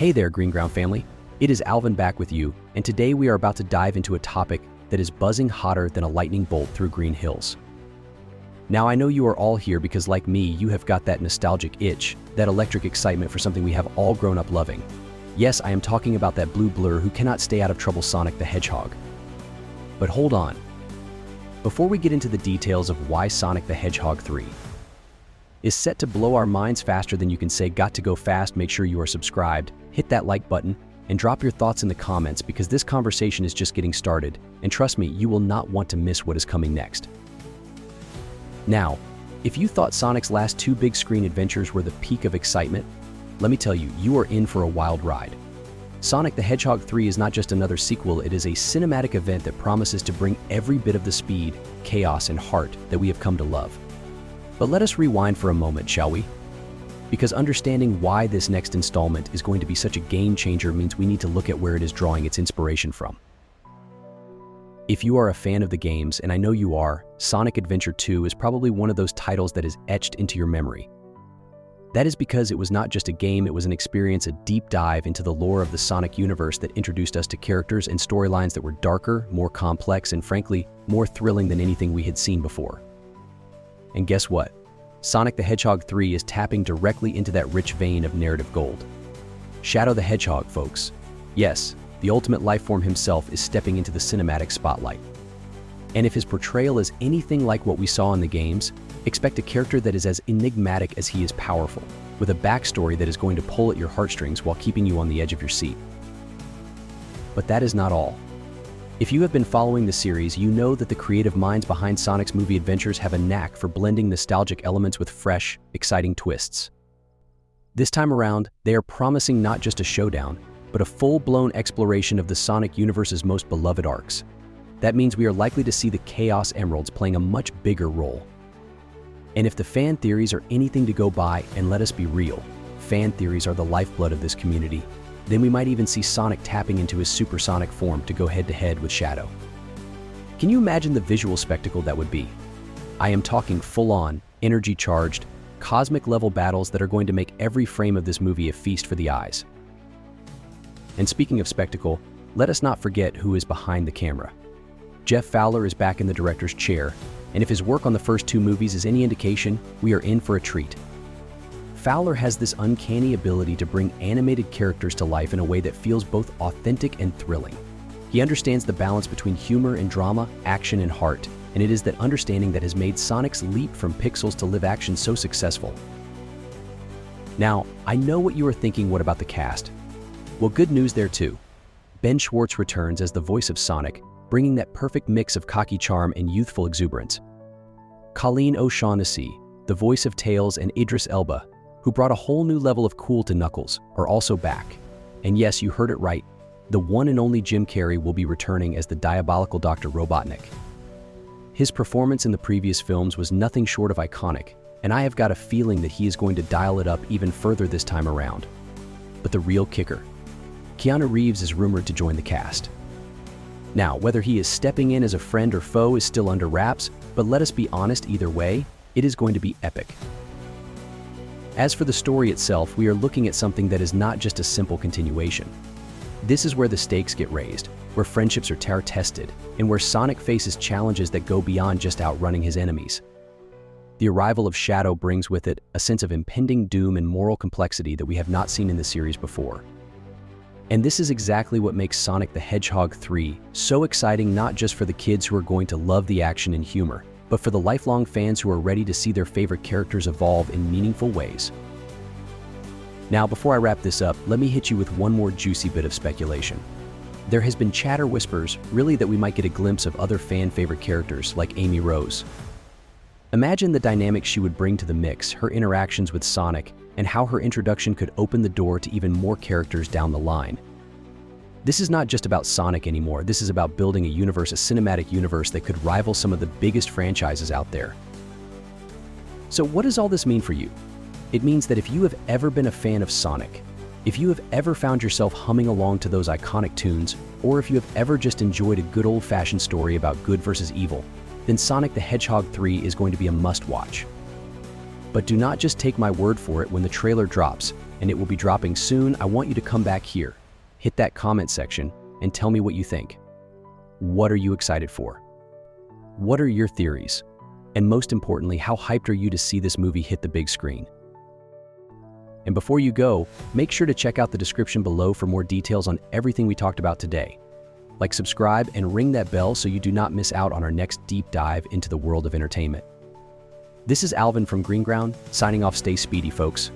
Hey there, Green Ground family. It is Alvin back with you, and today we are about to dive into a topic that is buzzing hotter than a lightning bolt through Green Hills. Now, I know you are all here because, like me, you have got that nostalgic itch, that electric excitement for something we have all grown up loving. Yes, I am talking about that blue blur who cannot stay out of trouble, Sonic the Hedgehog. But hold on. Before we get into the details of why Sonic the Hedgehog 3 is set to blow our minds faster than you can say got to go fast, make sure you are subscribed, hit that like button, and drop your thoughts in the comments because this conversation is just getting started, and trust me, you will not want to miss what is coming next. Now, if you thought Sonic's last two big screen adventures were the peak of excitement, let me tell you, you are in for a wild ride. Sonic the Hedgehog 3 is not just another sequel, it is a cinematic event that promises to bring every bit of the speed, chaos, and heart that we have come to love. But let us rewind for a moment, shall we? Because understanding why this next installment is going to be such a game changer means we need to look at where it is drawing its inspiration from. If you are a fan of the games, and I know you are, Sonic Adventure 2 is probably one of those titles that is etched into your memory. That is because it was not just a game, it was an experience, a deep dive into the lore of the Sonic universe that introduced us to characters and storylines that were darker, more complex, and frankly, more thrilling than anything we had seen before. And guess what? Sonic the Hedgehog 3 is tapping directly into that rich vein of narrative gold. Shadow the Hedgehog, folks. Yes, the ultimate lifeform himself is stepping into the cinematic spotlight. And if his portrayal is anything like what we saw in the games, expect a character that is as enigmatic as he is powerful, with a backstory that is going to pull at your heartstrings while keeping you on the edge of your seat. But that is not all. If you have been following the series, you know that the creative minds behind Sonic's movie adventures have a knack for blending nostalgic elements with fresh, exciting twists. This time around, they are promising not just a showdown, but a full-blown exploration of the Sonic universe's most beloved arcs. That means we are likely to see the Chaos Emeralds playing a much bigger role. And if the fan theories are anything to go by, and let us be real, fan theories are the lifeblood of this community, then we might even see Sonic tapping into his supersonic form to go head-to-head with Shadow. Can you imagine the visual spectacle that would be? I am talking full-on, energy-charged, cosmic-level battles that are going to make every frame of this movie a feast for the eyes. And speaking of spectacle, let us not forget who is behind the camera. Jeff Fowler is back in the director's chair, and if his work on the first two movies is any indication, we are in for a treat. Fowler has this uncanny ability to bring animated characters to life in a way that feels both authentic and thrilling. He understands the balance between humor and drama, action and heart, and it is that understanding that has made Sonic's leap from pixels to live action so successful. Now, I know what you are thinking, what about the cast? Well, good news there too. Ben Schwartz returns as the voice of Sonic, bringing that perfect mix of cocky charm and youthful exuberance. Colleen O'Shaughnessy, the voice of Tails, and Idris Elba, who brought a whole new level of cool to Knuckles, are also back. And yes, you heard it right, the one and only Jim Carrey will be returning as the diabolical Dr. Robotnik. His performance in the previous films was nothing short of iconic, and I have got a feeling that he is going to dial it up even further this time around. But the real kicker, Keanu Reeves is rumored to join the cast. Now, whether he is stepping in as a friend or foe is still under wraps, but let us be honest, either way, it is going to be epic. As for the story itself, we are looking at something that is not just a simple continuation. This is where the stakes get raised, where friendships are tested, and where Sonic faces challenges that go beyond just outrunning his enemies. The arrival of Shadow brings with it a sense of impending doom and moral complexity that we have not seen in the series before. And this is exactly what makes Sonic the Hedgehog 3 so exciting, not just for the kids who are going to love the action and humor, but for the lifelong fans who are ready to see their favorite characters evolve in meaningful ways. Now, before I wrap this up, let me hit you with one more juicy bit of speculation. There has been chatter whispers, really, that we might get a glimpse of other fan-favorite characters like Amy Rose. Imagine the dynamic she would bring to the mix, her interactions with Sonic, and how her introduction could open the door to even more characters down the line. This is not just about Sonic anymore, this is about building a universe, a cinematic universe that could rival some of the biggest franchises out there. So what does all this mean for you? It means that if you have ever been a fan of Sonic, if you have ever found yourself humming along to those iconic tunes, or if you have ever just enjoyed a good old-fashioned story about good versus evil, then Sonic the Hedgehog 3 is going to be a must-watch. But do not just take my word for it when the trailer drops, and it will be dropping soon. I want you to come back here, hit that comment section, and tell me what you think. What are you excited for? What are your theories? And most importantly, how hyped are you to see this movie hit the big screen? And before you go, make sure to check out the description below for more details on everything we talked about today. Like, subscribe, and ring that bell so you do not miss out on our next deep dive into the world of entertainment. This is Alvin from Green Ground, signing off. Stay speedy, folks.